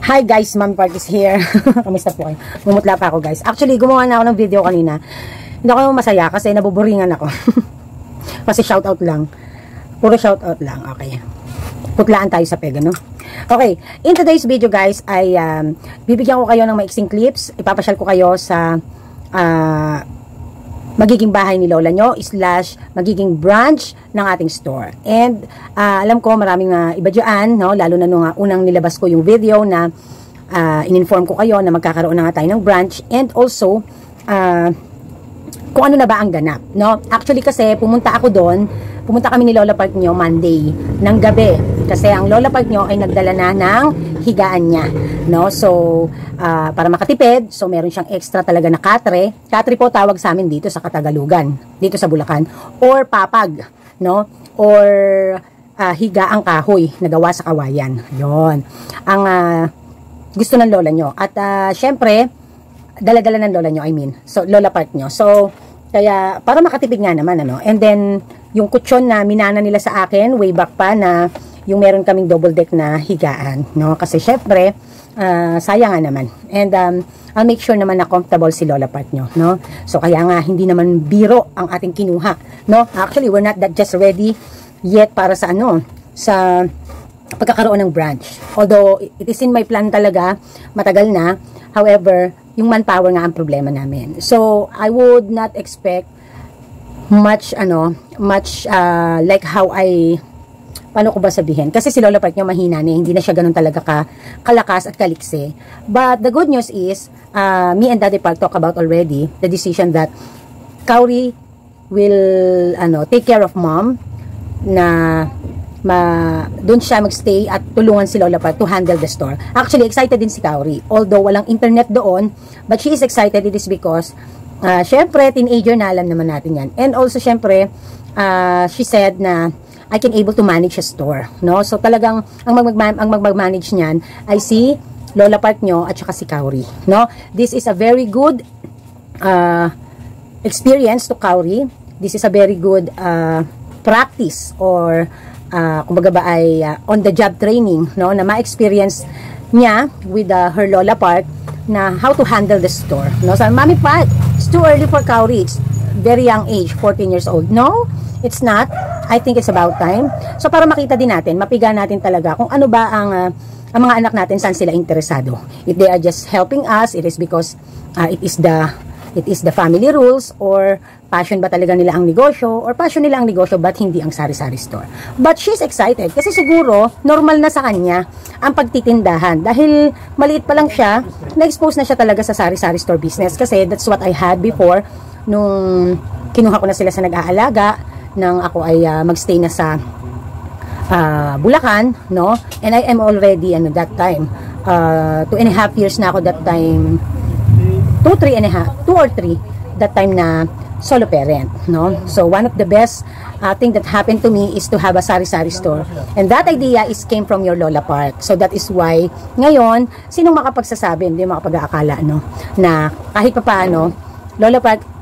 Hi guys, Mami Park is here. Kamusta po kayo? Mumutla pa ako guys. Actually, gumawa na ako ng video kanina. Hindi ako masaya kasi nabuburingan ako. Kasi shoutout lang. Puro shoutout lang. Okay. Putlaan tayo sa pega, no? Okay. In today's video guys, ay bibigyan ko kayo ng maiksing clips. Ipapasyal ko kayo sa magiging bahay ni Lola nyo / magiging branch ng ating store. And alam ko maraming iba dyan, no? Lalo na nung unang nilabas ko yung video na in-inform ko kayo na magkakaroon na nga tayo ng branch. And also kung ano na ba ang ganap, no? Actually kasi pumunta kami ni Lola Park nyo Monday ng gabi kasi ang Lola Park nyo ay nagdala na ng higaan niya, no? So para makatipid, so meron siyang extra talaga na katre. Katre po tawag sa amin dito sa Katagalugan, dito sa Bulacan, or papag, no? Or higaang kahoy na gawa sa kawayan. Yon ang gusto ng lola nyo. At syempre dala-dala ng lola nyo, so Lola Park nyo. So kaya para makatipid nga naman, ano. And then yung kutsyon na minana nila sa akin way back pa na yung meron kaming double deck na higaan, no? Kasi syempre sayang nga naman. And I'll make sure naman na comfortable si Lola Park nyo, no? So kaya nga hindi naman biro ang ating kinuha, no? Actually we're not that just ready yet para sa sa pagkakaroon ng branch. Although it is in my plan talaga, matagal na. However, yung manpower nga ang problema namin. So I would not expect much like how paano ko ba sabihin? Kasi si Lola Park nyo mahina na, hindi na siya ganun talaga kalakas at kalikse. But the good news is, me and Daddy Park talk about already the decision that Kauri will take care of mom, na doon siya magstay at tulungan si Lola Park to handle the store. Actually, excited din si Kauri. Although walang internet doon, but she is excited. It is because syempre, teenager na, alam naman natin yan. And also, syempre, she said na I can able to manage a store, no? So talagang ang magmanage niyan ay si Lola Park nyo at saka si Kauri, no? This is a very good experience to Kauri. This is a very good practice or kumbaga ba ay on the job training, no? Na ma-experience niya with her Lola Park na how to handle the store, no? So Mami Park, it's too early for Kauri. It's very young age, 14 years old. No, it's not. I think it's about time. So para makita din natin, mapiga natin talaga kung ano ba ang mga anak natin, saan sila interesado. If they are just helping us, it is because it is the family rules, or passion ba talaga nila ang negosyo, or passion nila ang negosyo but hindi ang sari-sari store. But she's excited kasi siguro normal na sa kanya ang pagtitindahan dahil maliit pa lang siya, na-expose na siya talaga sa sari-sari store business kasi that's what I had before nung kinuha ko na sila sa nag-aalaga nang ako ay magstay na sa Bulacan, no? And I am already that time 2.5 years na ako that time, 2 or 3 that time na solo parent, no? So one of the best thing that happened to me is to have a sari-sari store, and that idea came from your Lola Park. So that is why ngayon sinong makapagsasabi, hindi makapag-aakala, no, na kahit pa paano Lola Park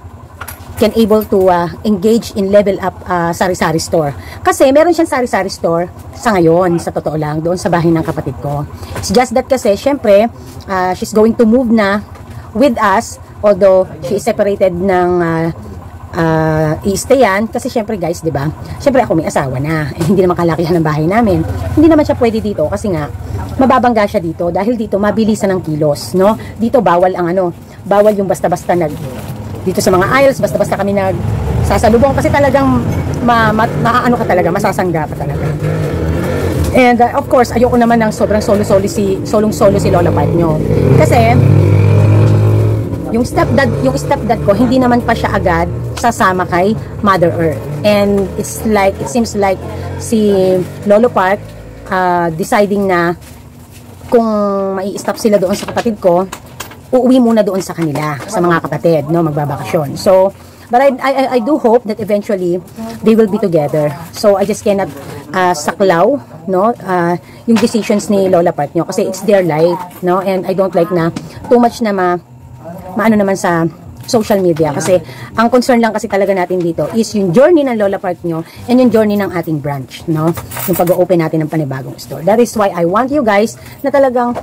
can able to engage in level up sari-sari store. Kasi meron siyang sari-sari store sa ngayon, sa totoo lang, doon sa bahay ng kapatid ko. It's just that kasi, syempre, she's going to move na with us, although she is separated ng i-stayan. Kasi syempre guys, di ba? Syempre ako may asawa na. Hindi naman kalakihan ng bahay namin. Hindi naman siya pwede dito kasi nga, mababangga siya dito dahil dito mabilisan ng kilos, no? Dito bawal bawal yung basta-basta dito sa mga aisles, basta-basta kami nagsasalubong kasi talagang ka talaga, masasangga ka talaga. And of course, ayoko naman ng sobrang solong-solo si Lola Park nyo. Kasi yung stepdad ko, hindi naman pa siya agad sasama kay Mother Earth. And it seems like si Lolo Park deciding na kung mai-stop sila doon sa kapatid ko, uuwi muna doon sa kanila, sa mga kapatid, no, magbabakasyon. So, but I do hope that eventually they will be together. So, I just cannot saklaw, no, yung decisions ni Lola Park nyo kasi it's their life, no, and I don't like na too much na maano naman sa social media kasi ang concern lang kasi talaga natin dito is yung journey ng Lola Park nyo and yung journey ng ating branch, no, yung pag-open natin ng panibagong store. That is why I want you guys na talagang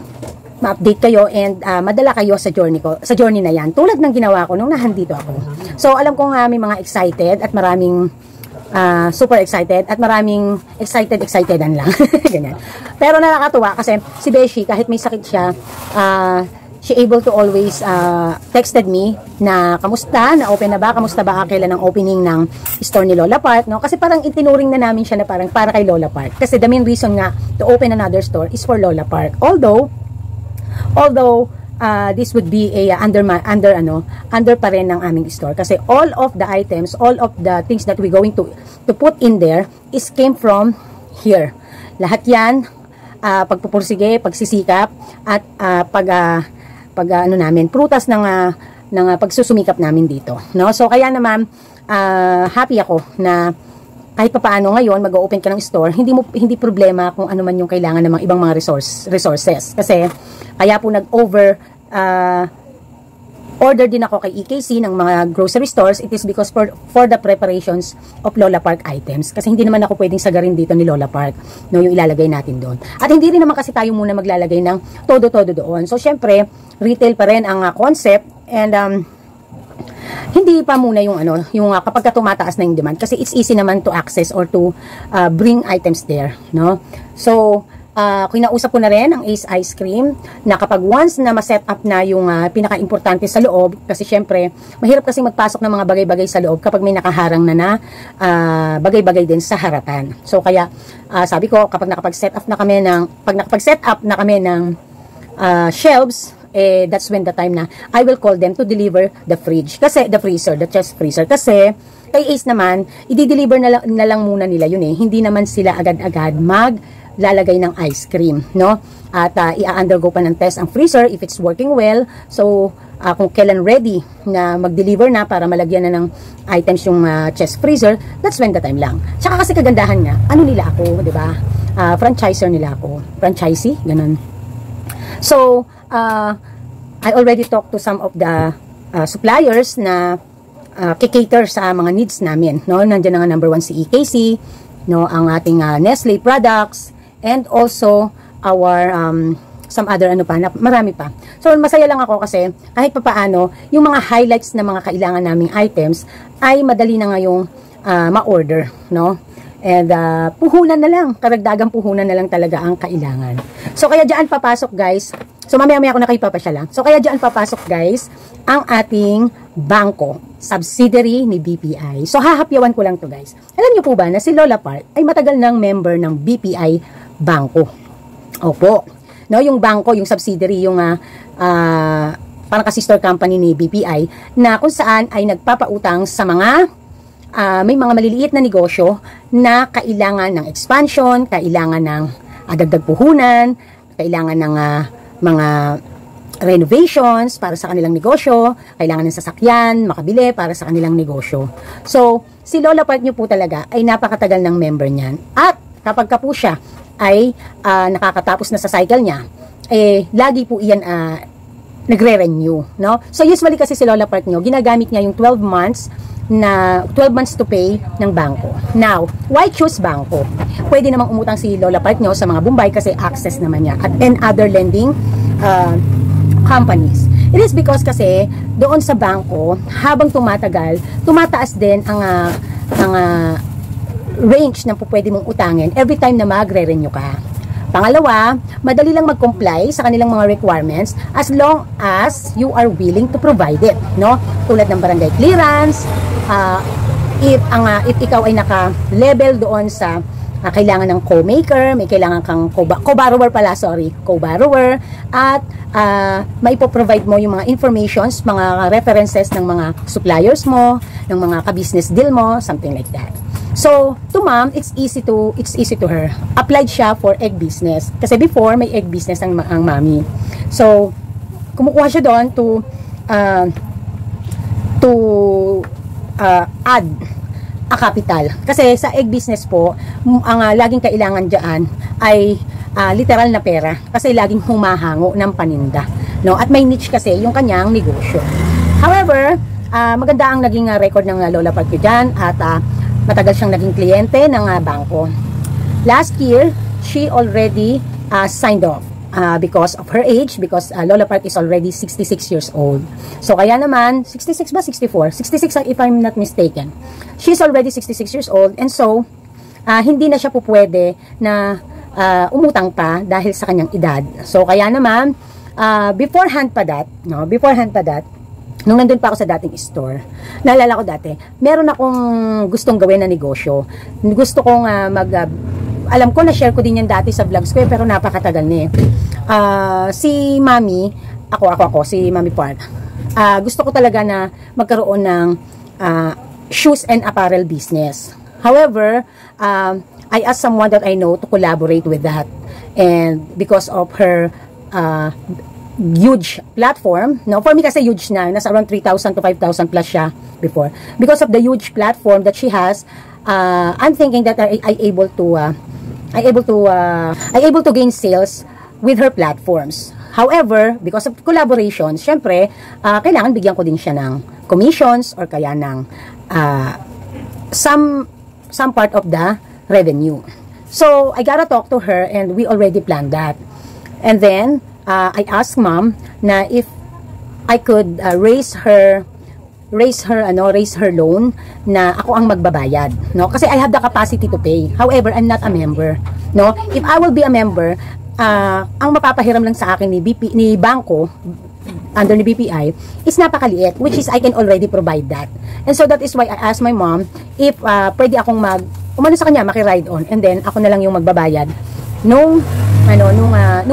ma-update kayo and madala kayo sa journey na yan. Tulad ng ginawa ko nung nahandito ako. So, alam ko nga may mga excited at maraming super excited at maraming excitedan lang. Ganyan. Pero nakakatuwa kasi si Beshi, kahit may sakit siya, she able to always texted me na kamusta, na open na ba, kamusta ba kailan ang opening ng store ni Lola Park, no? Kasi parang itinuring na namin siya na parang para kay Lola Park. Kasi the main reason nga to open another store is for Lola Park. Although this would be a under pa rin ng aming store kasi all of the items, all of the things that we're going to put in there is came from here. Lahat yan pagpupursige, pagsisikap at namin prutas ng pagsusumikap namin dito, no? So kaya naman happy ako na kahit papaano ngayon mag-open ka ng store, hindi problema kung ano man yung kailangan ng mga ibang mga resources. Kasi kaya po order din ako kay EKC ng mga grocery stores. It is because for the preparations of Lola Park items. Kasi hindi naman ako pwedeng sagarin dito ni Lola Park, no, yung ilalagay natin doon. At hindi rin naman kasi tayo muna maglalagay ng todo-todo doon. So syempre, retail pa rin ang concept and hindi pa muna yung kapag tumataas na yung demand kasi it's easy naman to access or to bring items there, no? So kinausap ko na rin ang Ace Ice Cream na kapag once na ma-set up na yung pinaka-importante sa loob, kasi syempre mahirap kasi magpasok ng mga bagay-bagay sa loob kapag may nakaharang na bagay-bagay din sa harapan. So kaya sabi ko kapag nakapag-set up na kami ng shelves, that's when the time na I will call them to deliver the freezer, the chest freezer. Kasi kay Ace naman, i-deliver na lang muna nila yun eh. Hindi naman sila agad-agad maglalagay ng ice cream, no? At i-undergo pa ng test ang freezer if it's working well. So, kung kailan ready na mag-deliver na para malagyan na ng items yung chest freezer, that's when the time lang. Tsaka kasi kagandahan nga, nila ako, di ba? Franchisor nila ako. Franchisee, ganun. So, I already talked to some of the suppliers na kikater sa mga needs namin, no? Nandiyan ang number 1 si EKC, no, ang ating Nestle products and also our some other marami pa. So masaya lang ako kasi kahit papaano yung mga highlights na mga kailangan naming items ay madali na ngayong ma-order, no? And puhunan na lang, karagdagang puhunan na lang talaga ang kailangan. So kaya diyan papasok guys. So mamaya-maya ako na kayo papasyalan. So kaya diyan papasok guys ang ating bangko, subsidiary ni BPI. So hahapyawan ko lang to guys. Alam niyo po ba na si Lola Park ay matagal ng member ng BPI Bangko? Opo. No, yung bangko, yung subsidiary, yung parang ka-sister company ni BPI na kung saan ay nagpapautang sa mga may mga maliliit na negosyo na kailangan ng expansion, kailangan ng dagdag puhunan, kailangan ng mga renovations para sa kanilang negosyo, kailangan ng sasakyan, makabili para sa kanilang negosyo. So, si Lola Park nyo po talaga ay napakatagal ng member niyan. At kapag ka po siya ay nakakatapos na sa cycle niya, lagi po iyan nagre-renew, no? So, usually kasi si Lola Park nyo, ginagamit niya yung 12 months to pay ng bangko. Now, why choose bangko? Pwede namang umutang si Lola Park nyo sa mga Bombay kasi access naman niya at other lending companies. It is because kasi doon sa bangko, habang tumatagal, tumataas din ang range na pwede mong utangin every time na magre-renew ka. Pangalawa, madali lang mag-comply sa kanilang mga requirements as long as you are willing to provide it, no? Tulad ng barangay clearance, if ikaw ay naka-level doon sa kailangan ng co-maker, may kailangan kang co-borrower, at maipoprovide mo yung mga informations, mga references ng mga suppliers mo, ng mga ka-business deal mo, something like that. So, to ma'am, it's easy to her. Applied siya for egg business. Kasi before, may egg business ang mami. So, kumukuha siya doon to add a capital. Kasi sa egg business po, ang laging kailangan dyan ay literal na pera. Kasi laging humahango ng paninda. No? At may niche kasi yung kanyang negosyo. However, maganda ang naging record ng Lola Park dyan at matagal siyang naging kliyente ng bangko. Last year, she already signed off. because of her age, because Lola Park is already 66 years old. So kaya naman, 66 ba? 64? 66 if I'm not mistaken. She's already 66 years old, and so, hindi na siya po pwede na umutang pa dahil sa kanyang edad. So kaya naman, beforehand pa that, nung nandun pa ako sa dating store, naalala ko dati, meron akong gustong gawin na negosyo. Gusto kong alam ko, na-share ko din yan dati sa vlogs ko, pero napakatagal na si Mami, si Mami Park, gusto ko talaga na magkaroon ng shoes and apparel business. However, I asked someone that I know to collaborate with that. And because of her huge platform, no, for me kasi huge na, nasa around 3,000 to 5,000 plus siya before. Because of the huge platform that she has, I'm thinking that I able to gain sales with her platforms. However, because of collaboration, syempre, kailangan bigyan ko din siya ng commissions or kaya ng some part of the revenue. So, I gotta talk to her and we already planned that. And then, I asked Mom na if I could raise her loan na ako ang magbabayad, no? Kasi I have the capacity to pay. However, I'm not a member, no? If I will be a member, ang mapapahiram lang sa akin ni bangko under ni BPI is napakaliit, which is I can already provide that. And so that is why I asked my mom if pwede akong umano sa kanya, maki-ride on, and then ako na lang yung magbabayad nung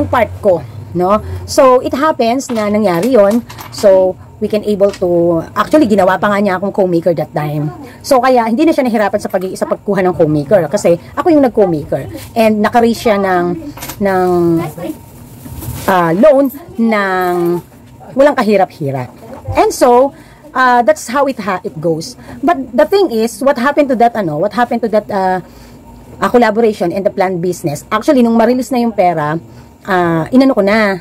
part ko, no? So it happens na nangyari yon. So we can able to, actually ginawa pa nga niya akong co-maker that time. So kaya hindi na siya nahirapan sa pagkuha ng co-maker kasi ako yung nag-co-maker, and naka-raise siya ng loan ng walang kahirap-hirap. And so that's how it goes. But the thing is, what happened to that collaboration and the planned business? Actually, nung ma-release na yung pera, inano ko na,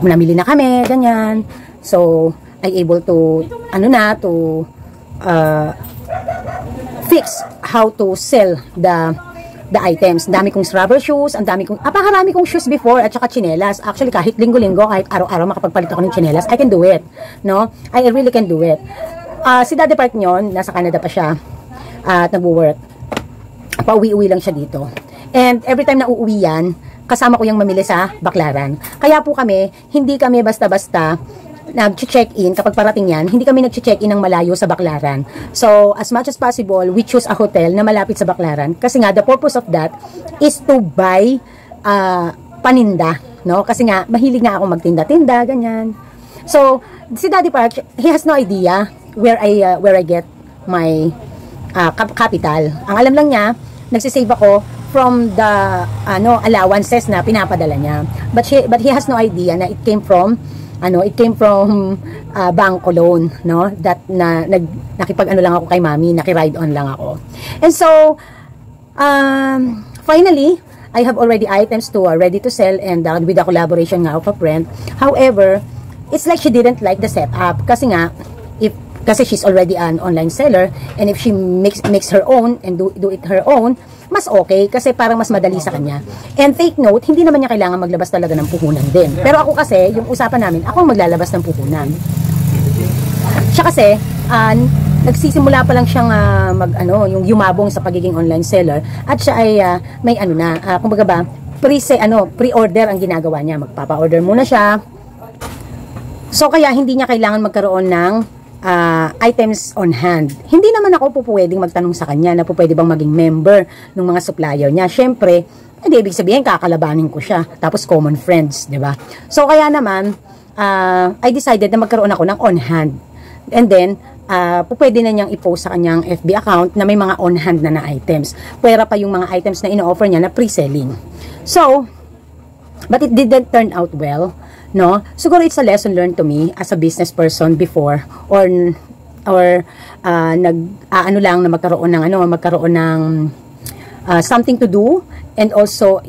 namili na kami, ganyan. So, I able to, fix how to sell the items. Ang dami kong rubber shoes, napakarami kong shoes before, at saka chinelas. Actually, kahit linggo-linggo, kahit araw-araw makapagpalit ako ng chinelas, I can do it. No? I really can do it. Si Daddy Park nyon, nasa Canada pa siya, at nagwo-work. Pauwi-uwi lang siya dito. And every time na uuwi yan, kasama ko yung mamili sa Baclaran. Kaya po kami, hindi kami basta-basta nag-check-in, kapag parating yan, hindi kami nag-check-in ng malayo sa Baclaran. So, as much as possible, we choose a hotel na malapit sa Baclaran. Kasi nga, the purpose of that is to buy paninda. No? Kasi nga, mahilig nga akong magtinda-tinda, ganyan. So, si Daddy Park, he has no idea where I get my capital. Ang alam lang niya, nagsisave ako from the allowances na pinapadala niya. But he has no idea na it came from bangko loan, no? That nakipag-ano lang ako kay Mami, naki-ride on lang ako. And so finally, I have already items to ready to sell, and with the collaboration nga of a friend. However, it's like she didn't like the setup kasi she's already an online seller, and if she makes her own and do it her own, mas okay kasi parang mas madali sa kanya. And take note, hindi naman niya kailangan maglabas talaga ng puhunan din. Pero ako kasi, yung usapan namin, ako ang maglalabas ng puhunan. Siya kasi, nagsisimula pa lang siyang yung yumabong sa pagiging online seller, at siya ay may kumbaga ba, pre-order ang ginagawa niya. Magpapa-order muna siya. So kaya hindi niya kailangan magkaroon ng items on hand. Hindi naman ako po pwedeng magtanong sa kanya na po pwede bang maging member ng mga supplier niya. Syempre, hindi ibig sabihin kakalabanin ko siya. Tapos common friends, di ba? So kaya naman, I decided na magkaroon ako ng on hand. And then, pwede na niyang i-post sa kanyang FB account na may mga on hand na items. Pwera pa yung mga items na ino-offer niya na pre-selling. So, but it didn't turn out well. No, siguro it's a lesson learned to me as a business person before, or lang na magkaroon ng something to do, and also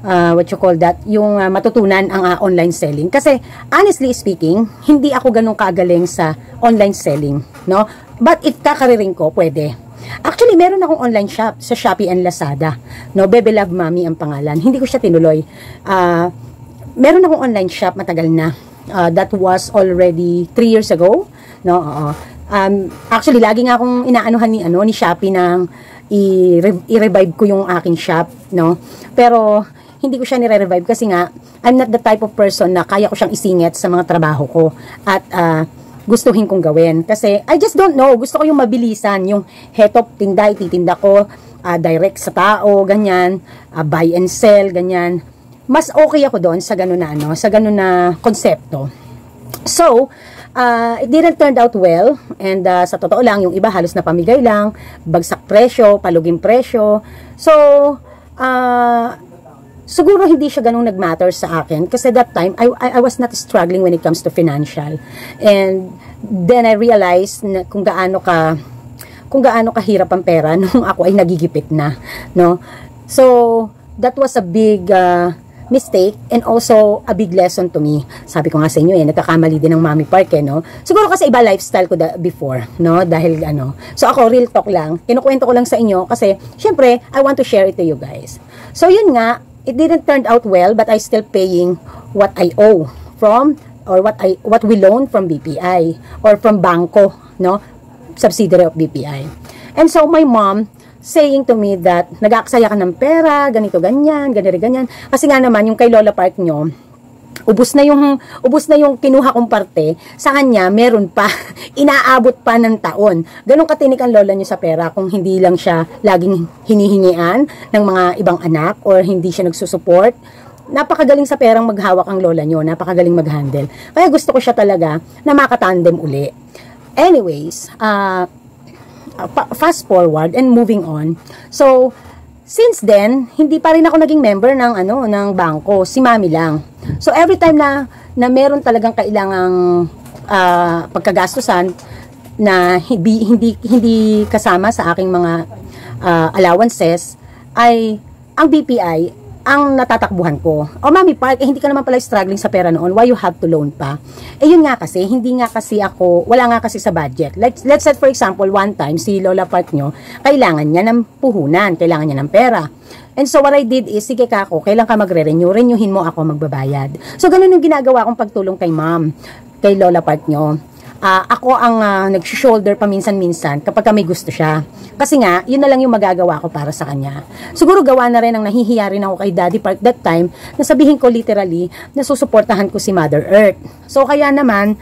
what you call that, yung matutunan ang online selling. Kasi honestly speaking, hindi ako ganun kagaling sa online selling, no? But if kakaririn ko, pwede. Actually, meron akong online shop sa Shopee and Lazada. No, Bebe Love Mommy ang pangalan. Hindi ko siya tinuloy. Meron akong online shop matagal na. That was already 3 years ago. No, actually, lagi nga akong inaanuhan ni Shopee nang i-revive ko yung aking shop, no? Pero hindi ko siya nire-revive kasi nga I'm not the type of person na kaya ko siyang isingit sa mga trabaho ko at gustuhin kong gawin. Kasi I just don't know, gusto ko yung mabilisan, yung hetop tinda, ititinda ko direct sa tao, ganyan, buy and sell, ganyan. Mas okay ako doon sa ganun na sa ganun na konsepto. So, it didn't turn out well, and sa totoo lang, yung iba halos na pamigay lang, bagsak presyo, paluging presyo. So, siguro hindi siya ganung nag-matter sa akin kasi that time I was not struggling when it comes to financial. And then I realized na kung gaano kahirap ang pera nung ako ay nagigipit na, no? So that was a big mistake and also a big lesson to me. Sabi ko nga sa inyo nagkakamali din ng Mommy Park no. Siguro kasi iba lifestyle ko before, no? Dahil So ako real talk lang, kinukuwento ko lang sa inyo kasi syempre I want to share it to you guys. So yun nga, it didn't turn out well, but I still paying what I owe from or what we loan from BPI or from Bangko, no? Subsidiary of BPI. And so my mom saying to me that nag-aaksaya ka ng pera, ganito ganyan, ganyan. Kasi nga naman yung kay Lola Park nyo, ubos na yung kinuha kong parte, sa kanya meron pa, inaabot pa ng taon. Ganun katinik ang lola niyo sa pera kung hindi lang siya laging hinihingian ng mga ibang anak or hindi siya nagsusupport. Napakagaling sa perang maghawak ang lola niyo, napakagaling mag-handle. Kaya gusto ko siya talaga na makatandem uli. Anyways, fast forward and moving on. So, since then, hindi pa rin ako naging member ng bangko, si Mami lang. So every time na meron talagang kailangang pagkagastusan na hindi kasama sa aking mga allowances ay ang BPI ang natatakbuhan ko. O Mami Park, hindi ka naman pala struggling sa pera noon, why you have to loan pa? Yun nga kasi, wala nga kasi sa budget. Let's say for example, one time, si Lola Park nyo, kailangan niya ng puhunan, kailangan niya ng pera. And so what I did is, sige kako, kailan ka magre-renew, renewin mo ako magbabayad. So ganun yung ginagawa kong pagtulong kay ma'am, kay Lola Park nyo. Ako ang nag-shoulder paminsan-minsan kapag may gusto siya. Kasi nga, yun na lang yung magagawa ko para sa kanya. Siguro gawa na rin ang nahihiya rin ako kay Daddy Park that time, na sabihin ko literally, na susuportahan ko si Mother Earth. So kaya naman,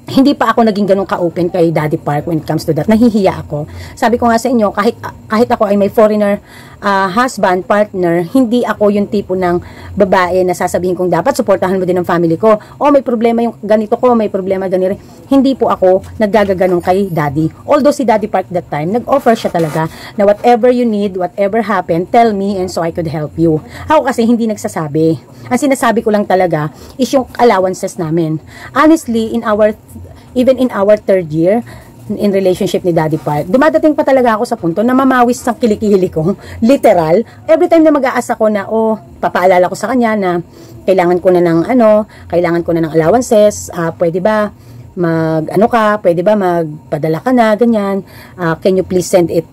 hindi pa ako naging ganun ka-open kay Daddy Park when it comes to that. Nahihiya ako. Sabi ko nga sa inyo, kahit ako ay may foreigner husband, partner, hindi ako yung tipo ng babae na sasabihin kong dapat suportahan mo din ang family ko. O may problema yung ganito ko, may problema ganito. Hindi po ako naggagaganong kay Daddy. Although si Daddy Park that time, nag-offer siya talaga na whatever you need, whatever happened, tell me and so I could help you. Ako kasi hindi nagsasabi. Ang sinasabi ko lang talaga is yung allowances namin. Honestly, even in our third year in relationship ni Daddy Park, dumadating pa talaga ako sa punto na mamawis ng kilikili ko, literal. Every time na mag-aasa ko na, papaalala ko sa kanya na kailangan ko na ng allowances, pwede ba pwede ba magpadala ka na, ganyan, can you please send it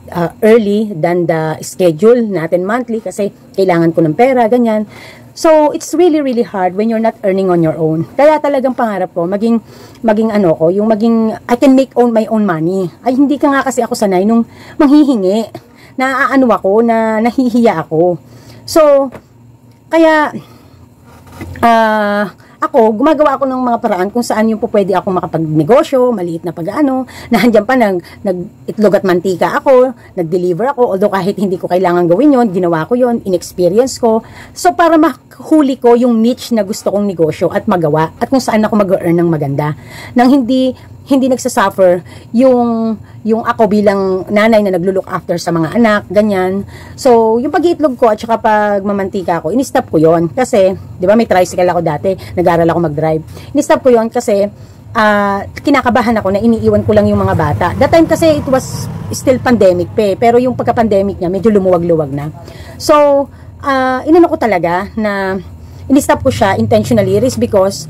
early than the schedule natin monthly kasi kailangan ko ng pera, ganyan. So, it's really, really hard when you're not earning on your own. Kaya talagang pangarap ko, maging I can make my own money. Ay, hindi ka nga kasi ako sanay nung manghihingi. Ako, na nahihiya ako. So, kaya, ako, gumagawa ako ng mga paraan kung saan yung po pwede ako makapagnegosyo, maliit na nandiyan pa itlog at mantika ako, nag-deliver ako, although kahit hindi ko kailangan gawin yon, ginawa ko yon, in-experience ko. So, para mahuli ko yung niche na gusto kong negosyo at magawa, at kung saan ako mag-earn ng maganda, nang hindi nagsasuffer yung ako bilang nanay na naglo-look after sa mga anak, ganyan. So, yung pag-iitlog ko at saka pagmamantika ko, in-stop ko yon kasi, di ba may tricycle ako dati, nag-aral ako mag-drive. In-stop ko yon kasi, kinakabahan ako na iniiwan ko lang yung mga bata. That time kasi it was still pandemic pero yung pagka-pandemic niya, medyo lumuwag-luwag na. So, inano ko talaga na in-stop ko siya intentionally. It is because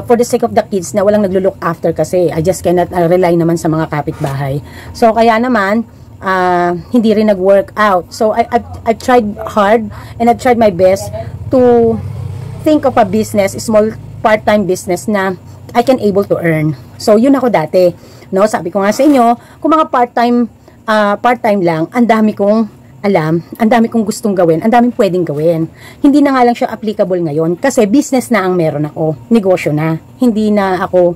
for the sake of the kids na walang naglo-look after kasi I just cannot rely naman sa mga kapitbahay. So kaya naman hindi rin nag-work out. So I've tried hard and I've tried my best to think of a business, a small part-time business na I can able to earn. So yun ako dati, no? Sabi ko nga sa inyo, kung mga part-time lang, ang dami kong alam, ang dami kong gustong gawin, ang daming pwedeng gawin. Hindi na nga lang siya applicable ngayon kasi business na ang meron ako, negosyo na. Hindi na ako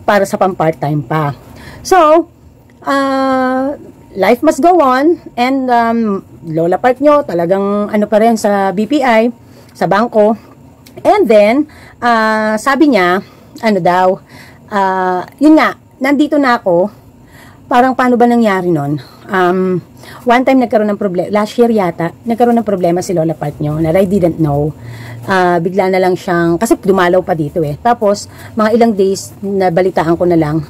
para sa pang-part-time pa. So, life must go on and Lola Park nyo, talagang ano pa rin sa BPI, sa bangko. And then, sabi niya, ano daw, yun nga, nandito na ako, parang paano ba nangyari nun? One time nagkaroon ng problema, last year yata, nagkaroon ng problema si Lola Park nyo, na I didn't know. Bigla na lang siyang, kasi dumalaw pa dito eh. Tapos, mga ilang days, nabalitaan ko na lang,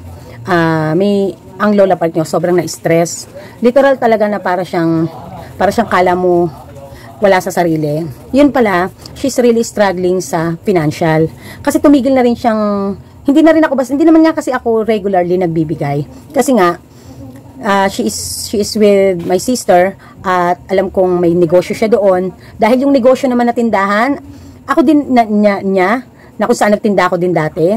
ang Lola Park nyo, sobrang na-stress. Literal talaga na para siyang kala mo, wala sa sarili. Yun pala, she's really struggling sa financial. Kasi tumigil na rin siyang, hindi naman nga kasi ako regularly nagbibigay. Kasi nga, she is with my sister at alam kong may negosyo siya doon. Dahil yung negosyo naman na tindahan, ako din niya na kung saan nagtinda ako din dati,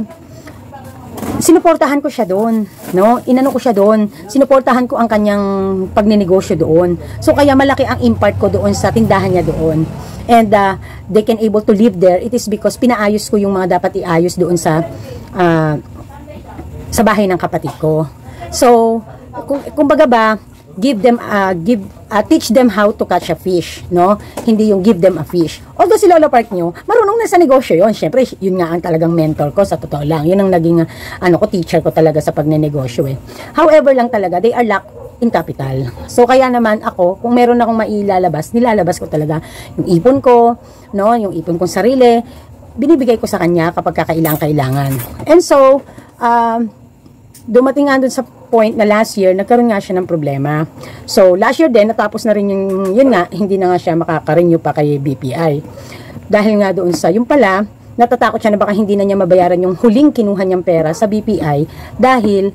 sinuportahan ko siya doon, no? Inano ko siya doon, sinuportahan ko ang kanyang pagninegosyo doon. So kaya malaki ang impact ko doon sa tindahan niya doon. And they can able to live there. It is because pinaayos ko yung mga dapat iayos doon sa bahay ng kapatid ko. So kumbaga ba, teach them how to catch a fish, no? Hindi yung give them a fish. Although si Lola Park nyo, marunong na sa negosyo yon. Syempre, yun nga ang talagang mentor ko, sa totoo lang. Yun ang naging, teacher ko talaga sa pagnenegosyo eh. However lang talaga, they are lack in capital. So, kaya naman ako, kung meron akong nilalabas ko talaga yung ipon ko, no? Yung ipon kong sarili, binibigay ko sa kanya kapag kailangan. And so, dumating nga dun sa point na last year, nagkaroon nga siya ng problema. So, last year din, natapos na rin yun nga, hindi na nga siya makaka-renew pa kay BPI. Dahil nga doon sa, yung pala, natatakot siya na baka hindi na niya mabayaran yung huling kinuha niyang pera sa BPI dahil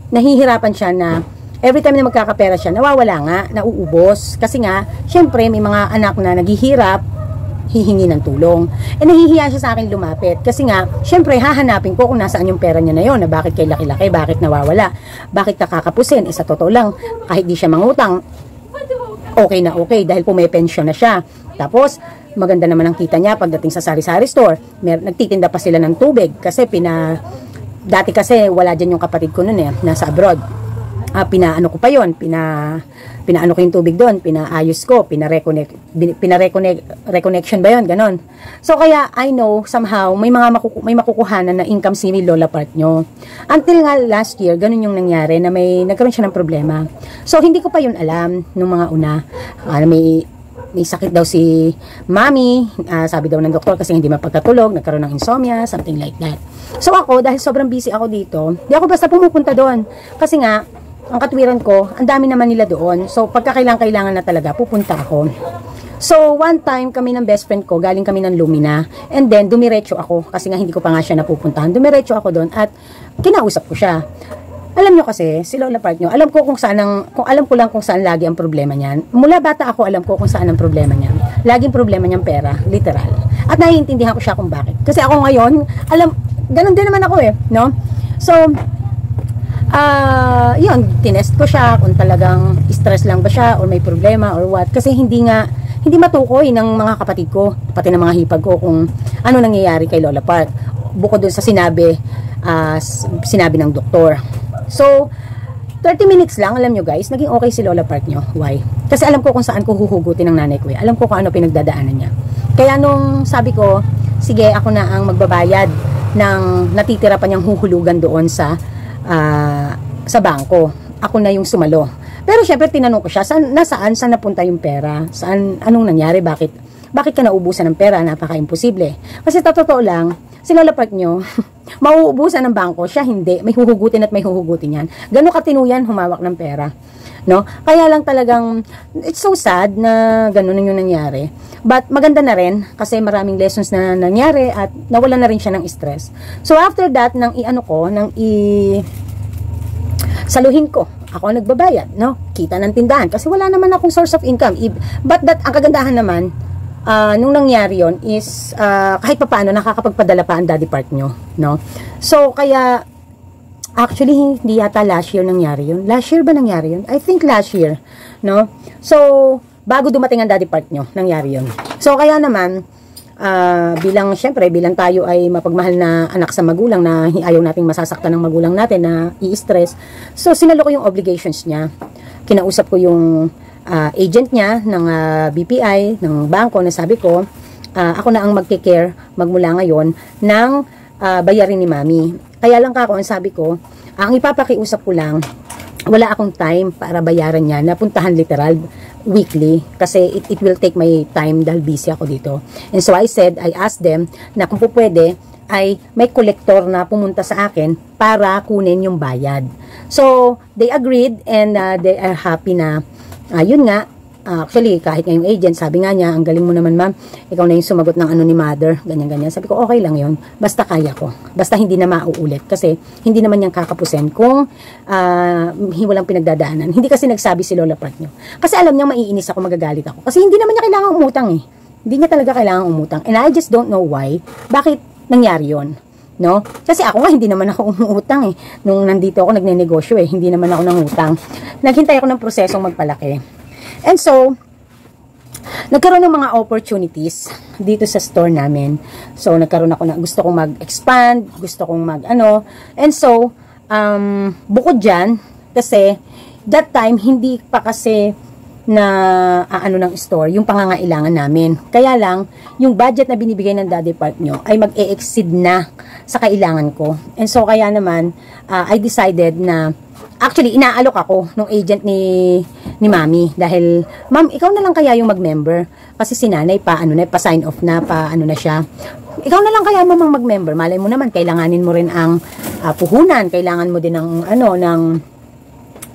nahihirapan siya na every time na magkakapera siya, nawawala nga, nauubos. Kasi nga, syempre, may mga anak na naghihirap, hihingi ng tulong. E nahihiya siya sa akin lumapit. Kasi nga, syempre, hahanapin ko kung nasaan yung pera niya na yon, na bakit kay laki-laki, bakit nawawala, bakit nakakapusin. Sa totoo lang, kahit di siya mangutang, okay na okay, dahil pumepensyon na siya. Tapos, maganda naman ang kita niya pagdating sa sari-sari store. Nagtitinda pa sila ng tubig kasi dati kasi wala dyan yung kapatid ko nun nasa abroad. Pinaano ko pa yon, pinaano ko yung tubig doon, pinaayos ko, reconnection ba yon, ganon. So kaya I know somehow may makukuhanan na income si Lola Park nyo. Until nga last year, ganon yung nangyari na nagkaroon siya ng problema. So hindi ko pa yun alam nung mga una. May sakit daw si Mami, sabi daw ng doktor kasi hindi mapagkatulog, nagkaroon ng insomnia, something like that. So ako, dahil sobrang busy ako dito, di ako basta pumupunta doon. Kasi nga, ang katwiran ko, ang dami naman nila doon. So, pagkakailangan na talaga, pupunta ako. So, one time, kami ng best friend ko, galing kami ng Lumina. And then, dumiretso ako. Kasi nga, hindi ko pa nga siya napupuntahan. Dumiretso ako doon at kinausap ko siya. Alam nyo kasi, si Lola Park nyo, alam ko alam ko lang kung saan lagi ang problema niyan. Mula bata ako, alam ko kung saan ang problema niyan. Laging problema niyang pera, literal. At naiintindihan ko siya kung bakit. Kasi ako ngayon, ganun din naman ako no? So, yun, tinest ko siya kung talagang stress lang ba siya or may problema or what. Kasi hindi matukoy ng mga kapatid ko, pati ng mga hipag ko kung ano nangyayari kay Lola Park. Bukod dun sa sinabi ng doktor. So, 30 minutes lang, alam nyo guys, naging okay si Lola Park nyo. Why? Kasi alam ko kung saan ko huhugutin ng nanay ko. Alam ko kung ano pinagdadaanan niya. Kaya nung sabi ko, sige, ako na ang magbabayad ng natitira pa niyang huhulugan doon sa bangko. Ako na yung sumalo. Pero syempre tinanong ko siya, saan napunta yung pera? Anong nangyari? Bakit ka naubusan ng pera? Napaka-imposible. Kasi totoo lang, si Lola Park nyo, mauubusan ng bangko, siya hindi, may huhugutin at may huhugutin yan. Gano'ng katinuyan humawak ng pera. No? Kaya lang talagang, it's so sad na gano'n yung nangyari. But maganda na rin, kasi maraming lessons na nangyari at nawala na rin siya ng stress. So after that, nang saluhin ko, ako nagbabayad, no? Kita ng tindahan, kasi wala naman akong source of income. But that, ang kagandahan naman, nung nangyari yon is kahit papaano nakakapagpadala pa ang daddy part nyo, no? So kaya actually hindi yata last year nangyari yun. Last year ba nangyari yun? I think last year, no? So bago dumating ang daddy part nyo, nangyari yun. So kaya naman syempre bilang tayo ay mapagmahal na anak sa magulang na ayaw nating masasaktan ng magulang natin na i-stress. So sinalo ko yung obligations niya. Kinausap ko yung agent niya ng BPI, ng bangko, na sabi ko, ako na ang magke-care magmula ngayon ng bayarin ni Mami. Kaya lang ako, ang sabi ko, ang ipapakiusap ko lang, wala akong time para bayaran niya, napuntahan literal weekly, kasi it will take my time dahil busy ako dito. And so I asked them na kung po pwede, ay may collector na pumunta sa akin para kunin yung bayad. So, they agreed and they are happy na yun nga, actually, kahit ngayong agent, sabi nga niya, ang galing mo naman ma'am, ikaw na yung sumagot ng ano ni mother, ganyan-ganyan. Sabi ko, okay lang yun, basta kaya ko. Basta hindi na mauulit, kasi hindi naman niyang kakapusin kung walang pinagdadaanan. Hindi kasi nagsabi si Lola Park nyo. Kasi alam niyang maiinis ako, magagalit ako. Kasi hindi naman niya kailangan umutang eh. Hindi niya talaga kailangan umutang. And I just don't know why, bakit nangyari yun. No? Kasi ako nga, hindi naman ako umutang eh. Nung nandito ako, nagnenegosyo eh. Hindi naman ako nangutang. Naghintay ako ng prosesong magpalaki. And so, nagkaroon ng mga opportunities dito sa store namin. So, nagkaroon ako na, gusto kong mag-expand, gusto kong And so, bukod dyan, kasi, that time, hindi pa kasi na ng store, yung pangangailangan namin. Kaya lang, yung budget na binibigay ng daddy part nyo ay mag-e-exceed na sa kailangan ko. And so, kaya naman, I decided na, actually, inaalok ako nung agent ni Mami. Dahil, ma'am, ikaw na lang kaya yung mag-member. Kasi si nanay pa-sign off na, na siya. Ikaw na lang kaya mamang mag-member. Malay mo naman, kailanganin mo rin ang puhunan. Kailangan mo din ng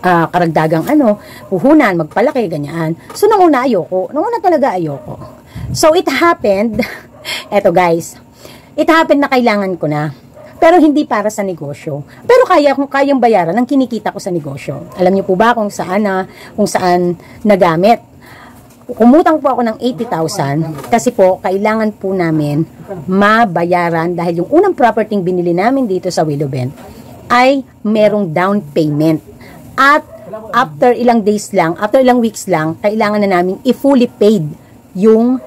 karagdagang puhunan, magpalaki, ganyan. So, nung una ayoko. Nung una talaga ayoko. So, it happened, eto guys, it happened na kailangan ko na. Pero hindi para sa negosyo. Pero kayang bayaran ang kinikita ko sa negosyo. Alam niyo po ba kung saan nagamit? Kumutang po ako ng 80,000 kasi po kailangan po namin mabayaran dahil yung unang property binili namin dito sa Willow Bend ay merong down payment. At after ilang weeks lang, kailangan na namin i-fully paid yung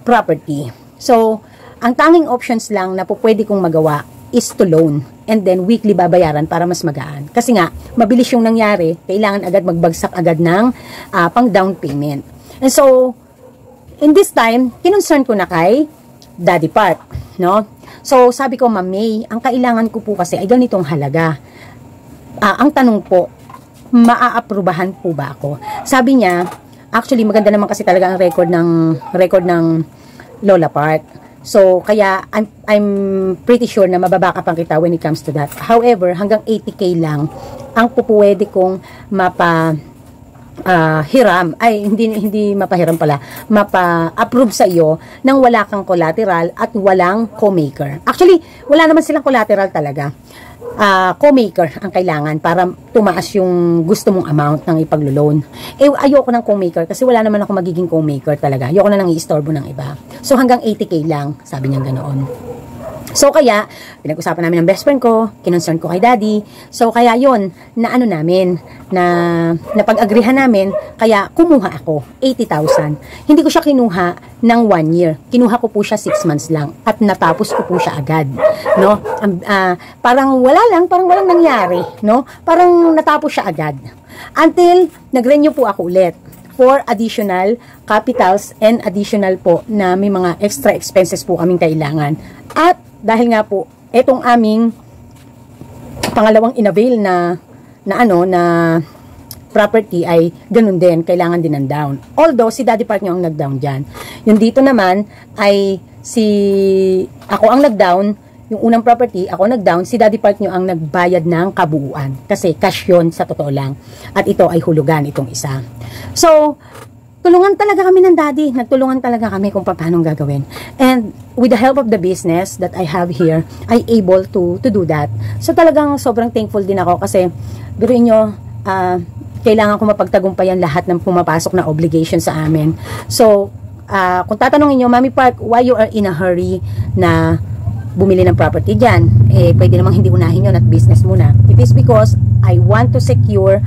property. So, ang tanging options lang na po pwede kong magawa is to loan. And then, weekly babayaran para mas magaan. Kasi nga, mabilis yung nangyari, kailangan agad magbagsak agad ng pang down payment. And so, in this time, kinonsern ko na kay Daddy Part. No? So, sabi ko, Ma'am May, ang kailangan ko po kasi ay ganitong halaga. Ang tanong po, maaaprubahan po ba ako? Sabi niya, actually maganda naman kasi talaga ang record ng Lola Park. So, kaya I'm pretty sure na mababackupan kita when it comes to that. However, hanggang 80K lang ang pupwede kong hindi mapahiram pala, mapa-approve sa iyo nang wala kang collateral at walang co-maker. Actually, wala naman silang collateral talaga. Co-maker ang kailangan para tumaas yung gusto mong amount ng ipaglo-loan. Ayoko ng co-maker kasi wala naman ako magiging co-maker talaga. Ayoko na nang i-istorbo ng iba. So hanggang 80K lang, sabi niya ganoon. So kaya, pinag-usapan namin ng best friend ko, kinonsern ko kay daddy. So kaya yon na namin, na napag-agrihan namin, kaya kumuha ako, 80,000. Hindi ko siya kinuha ng 1 year. Kinuha ko po siya 6 months lang. At natapos ko po siya agad. No? Parang walang nangyari. No? Parang natapos siya agad. Until, nag-renew po ako ulit for additional capitals and additional po na may mga extra expenses po kaming kailangan. At dahil nga po, etong aming pangalawang inavail na property ay ganun din, kailangan din ng down. Although, si Daddy Park nyo ang nag-down dyan. Yung dito naman ay ako ang nag-down, yung unang property, ako nag-down, si Daddy Park nyo ang nagbayad ng kabuuan. Kasi cash yun sa totoo lang. At ito ay hulugan, itong isa. So, tulungan talaga kami ng Daddy. Nagtulungan talaga kami kung paano gagawin. And with the help of the business that I have here, I able to do that. So, talagang sobrang thankful din ako kasi, biruin nyo, kailangan ko mapagtagumpayan lahat ng pumapasok na obligation sa amin. So, kung tatanungin nyo, Mami Park, why you are in a hurry na bumili ng property dyan? Pwede namang hindi unahin yun at business muna. It is because I want to secure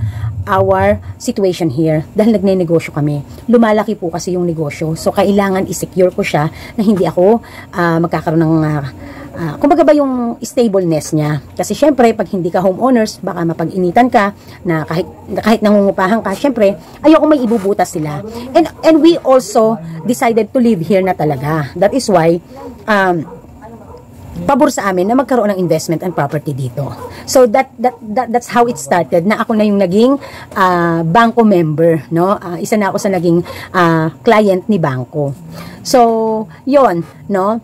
our situation here dahil nagne-negosyo kami. Lumalaki po kasi yung negosyo. So, kailangan i-secure ko siya na hindi ako magkakaroon ng kumbaga ba yung stableness niya. Kasi syempre, pag hindi ka homeowners, baka mapag-initan ka na kahit nangungupahan ka, syempre, ayoko may ibubutas sila. And we also decided to live here na talaga. That is why, pabor sa amin na magkaroon ng investment and property dito. So that's how it started, na ako na yung naging Bangko member, no? Isa na ako sa naging client ni Bangko. So, yon, no?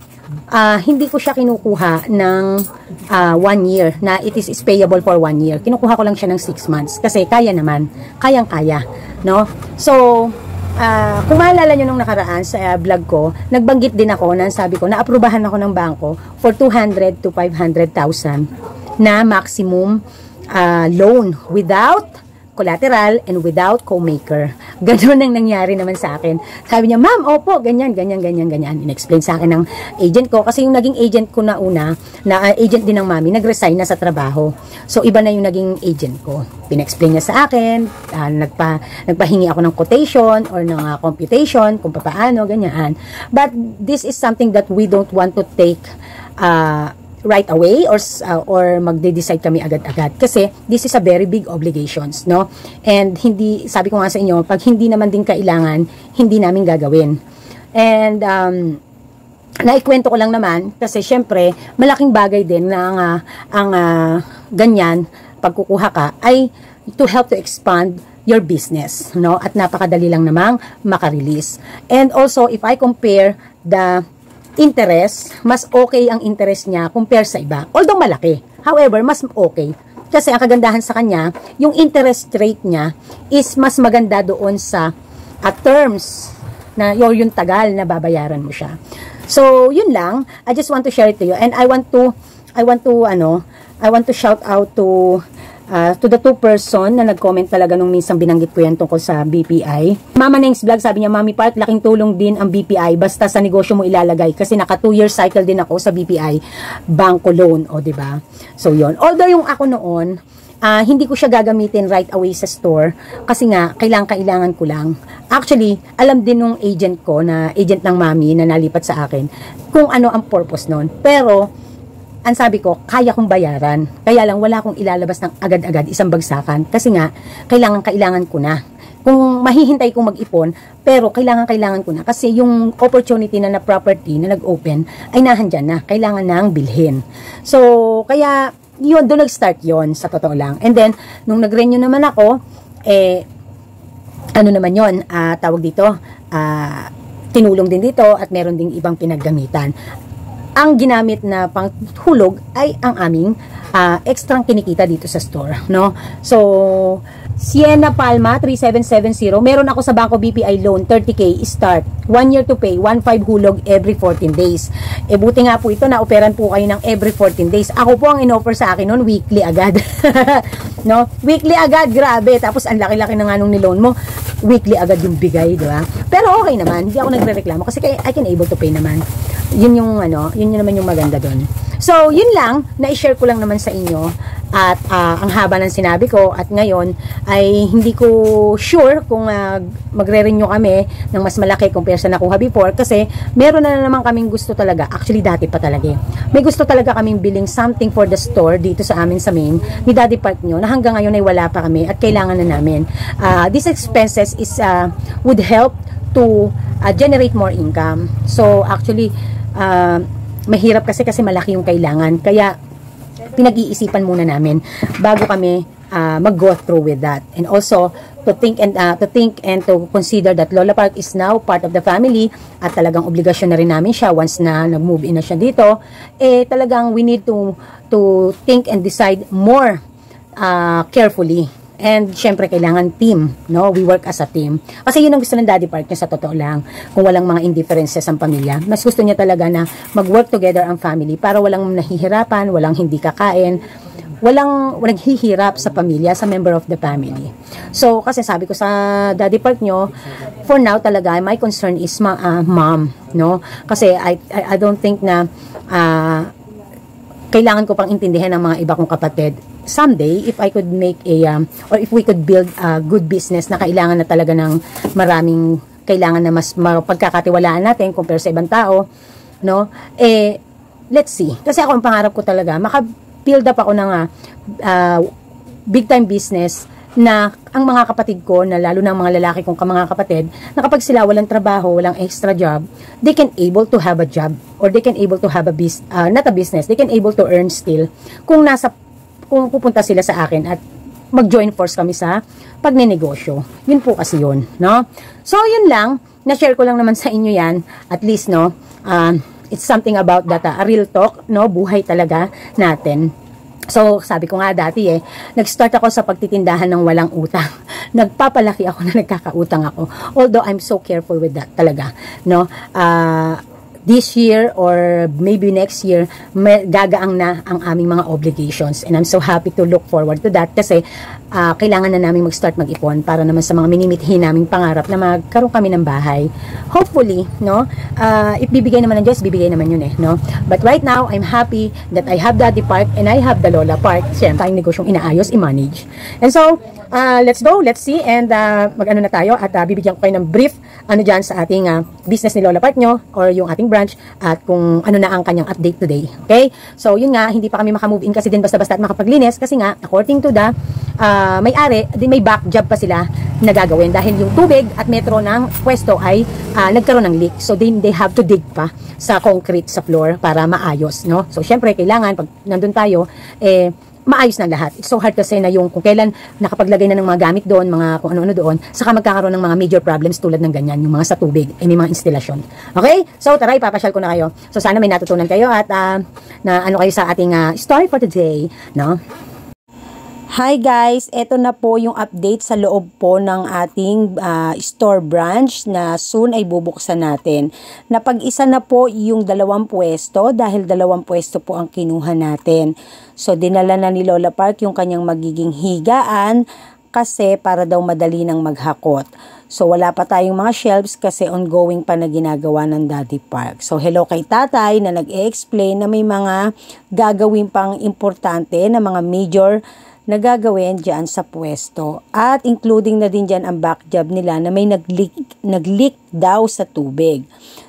Hindi ko siya kinukuha ng 1 year na it is payable for 1 year. Kinukuha ko lang siya ng 6 months kasi kaya naman, kayang-kaya, no? So, kung maalala nyo nung nakaraan sa vlog ko, nagbanggit din ako na sabi ko, naaprubahan ako ng bangko for 200 to 500,000 na maximum loan without collateral and without co-maker. Ganon ang nangyari naman sa akin. Sabi niya, ma'am, opo, ganyan. In-explain sa akin ng agent ko. Kasi yung naging agent ko na una, na agent din ng mami, nag-resign na sa trabaho. So, iba na yung naging agent ko. Pin-explain niya sa akin, nagpahingi ako ng quotation or ng computation, kung paano, ganyan. But this is something that we don't want to take right away or magde-decide kami agad-agad kasi this is a very big obligations, no? And hindi, sabi ko nga sa inyo, pag hindi naman din kailangan, hindi namin gagawin. And naikwento ko lang naman kasi syempre malaking bagay din na ang ganyan pagkukuha ka ay to help to expand your business, no? At napakadali lang namang makarelease. And also, if I compare the interest, mas okay ang interest niya compare sa iba. Although malaki. However, mas okay. Kasi ang kagandahan sa kanya, yung interest rate niya is mas maganda doon sa terms na yung tagal na babayaran mo siya. So, yun lang. I just want to share it to you. And I want to shout out to the 2 person na nag-comment talaga nung minsan binanggit ko yan tungkol sa BPI. Mama Neng's Vlog, sabi niya, Mami Park, laking tulong din ang BPI basta sa negosyo mo ilalagay kasi naka 2-year cycle din ako sa BPI Bangko loan, o diba? So yon. Although yung ako noon, hindi ko siya gagamitin right away sa store kasi nga kailangan ko lang. Actually, alam din nung agent ko na agent ng mami na nalipat sa akin kung ano ang purpose noon. Pero ang sabi ko, kaya kong bayaran. Kaya lang, wala akong ilalabas ng agad-agad isang bagsakan. Kasi nga, kailangan ko na. Kung mahihintay kong mag-ipon, pero kailangan ko na. Kasi yung opportunity na property na nag-open, ay nahandyan na. Kailangan nang bilhin. So, kaya, yun, doon nag-start yun, sa totoo lang. And then, nung nag-renew naman ako, ano naman yun, tawag dito, tinulong din dito, at meron ding ibang pinaggamitan. Ang ginamit na panghulog ay ang aming extrang kinikita dito sa store, no? So, Sienna Palma 3770, meron ako sa Bangko BPI loan 30k start, 1 year to pay, 1.5 hulog every 14 days. Buti nga po ito na operan po kayo ng every 14 days. Ako po ang inoffer sa akin noon weekly agad. No? Weekly agad, grabe. Tapos ang laki-laki na nga nung ni-loan mo, weekly agad yung bigay, di ba? Pero okay naman, hindi ako nagrereklamo kasi I can able to pay naman. Yun yung naman yung maganda doon. So, yun lang, na-share ko lang naman sa inyo at ang haba ng sinabi ko at ngayon ay hindi ko sure kung magre-renew kami ng mas malaki compare sa nakuha before kasi meron na naman kaming gusto talaga, actually dati pa talaga may gusto talaga kaming biling something for the store dito sa amin sa main ni Daddy Park nyo na hanggang ngayon ay wala pa kami at kailangan na namin. These expenses is would help to generate more income. So actually mahirap kasi malaki yung kailangan. Kaya pinag-iisipan muna namin bago kami mag-go through with that. And also, to think and to consider that Lola Park is now part of the family at talagang obligasyon na rin namin siya once na nag-move in na siya dito. Talagang we need to think and decide more carefully. And syempre kailangan team, no? We work as a team. Kasi yun ang gusto ng Daddy Park niya, sa totoo lang. Kung walang mga indifferences ang pamilya, mas gusto niya talaga na mag-work together ang family para walang nahihirapan, walang hindi kakain, walang hihirap sa pamilya, sa member of the family. So, kasi sabi ko sa Daddy Park nyo, for now talaga, my concern is mom, no? Kasi I don't think na kailangan ko pang intindihan ng mga iba kong kapatid. Someday, if I could make or if we could build a good business na kailangan na talaga ng maraming, kailangan na mas pagkakatiwalaan natin compare sa ibang tao, no? Let's see. Kasi ako, ang pangarap ko talaga, maka-build up ako ng big time business na ang mga kapatid ko, na lalo ng mga lalaki kong mga kapatid, na kapag sila walang trabaho, walang extra job, they can able to have a job, or they can able to have a not a business, they can able to earn still kung pupunta sila sa akin at mag-join force kami sa pagnenegosyo. Yun po kasi yun, no? So, yun lang. Na-share ko lang naman sa inyo yan. At least, no, it's something about that, a real talk, no? Buhay talaga natin. So, sabi ko nga dati nag-start ako sa pagtitindahan ng walang utang. Nagpapalaki ako na nagkakautang ako. Although, I'm so careful with that talaga, no? This year or maybe next year, gagaang na ang aming mga obligations. And I'm so happy to look forward to that kasi kailangan na namin mag-start mag-ipon para naman sa mga minimithi naming pangarap na magkaroon kami ng bahay. Hopefully, no? If bibigay naman ng Diyos, bibigay naman yun no? But right now, I'm happy that I have Daddy Park and I have the Lola Park. Siyempre, tayong negosyong inaayos, i-manage. And so, let's go, let's see, and mag-ano na tayo at bibigyan ko kayo ng brief dyan sa ating business ni Lola Park nyo or yung ating branch at kung ano na ang kanyang update today. Okay? So, yun nga, hindi pa kami makamove in kasi din basta-basta at makapaglinis kasi nga, according to the may-ari, may back job pa sila na gagawin dahil yung tubig at metro ng pwesto ay nagkaroon ng leak. So, they have to dig pa sa concrete sa floor para maayos, no? So, syempre, kailangan, pag nandun tayo, maayos na lahat. It's so hard kasi na yung kung kailan nakapaglagay na ng mga gamit doon, mga kung ano-ano doon, saka magkakaroon ng mga major problems tulad ng ganyan, yung mga sa tubig, may mga instalasyon. Okay? So, tara, ipapasyal ko na kayo. So, sana may natutunan kayo at na ano kayo sa ating story for today, no? Hi guys, eto na po yung update sa loob po ng ating store branch na soon ay bubuksan natin. Napag-isa na po yung 2 pwesto dahil 2 pwesto po ang kinuha natin. So dinala na ni Lola Park yung kanyang magiging higaan kasi para daw madali nang maghakot. So wala pa tayong mga shelves kasi ongoing pa na ginagawa ng Daddy Park. So hello kay tatay na nag-e-explain na may mga gagawin pang importante na mga major na gagawin dyan sa pwesto. At including na din dyan ang back job nila na may nag-leak daw sa tubig.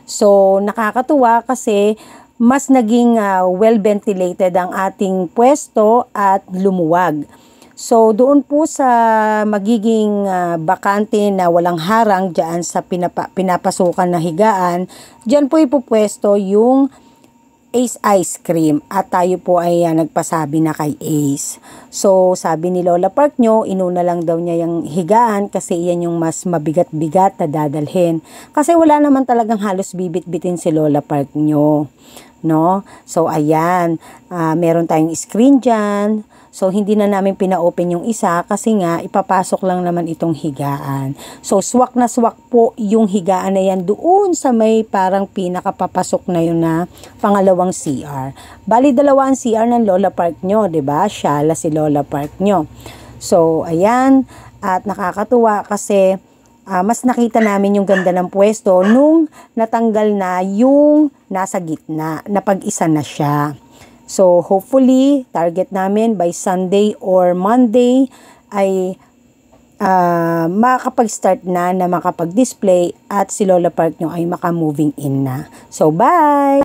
So nakakatuwa kasi mas naging well-ventilated ang ating pwesto at lumuwag. So doon po sa magiging bakante na walang harang dyan sa pinapasukan na higaan, dyan po ipupwesto yung Ace Ice Cream at tayo po ay nagpasabi na kay Ace. So sabi ni Lola Park nyo, inuna lang daw niya yung higaan kasi iyan yung mas mabigat-bigat na dadalhin. Kasi wala naman talagang halos bibit-bitin si Lola Park nyo. No? So ayan, meron tayong screen dyan. So hindi na namin pina-open yung isa kasi nga ipapasok lang naman itong higaan. So swak na swak po yung higaan na yan doon sa may parang pinakapapasok na yun na pangalawang CR. Bali 2 ang CR ng Lola Park nyo, 'di ba? Shala si Lola Park nyo. So ayan, at nakakatuwa kasi mas nakita namin yung ganda ng pwesto nung natanggal na yung nasa gitna, napag-isa na siya. So, hopefully, target namin by Sunday or Monday ay makakapag-start na makapag-display at si Lola Park nyo ay maka-moving in na. So, bye!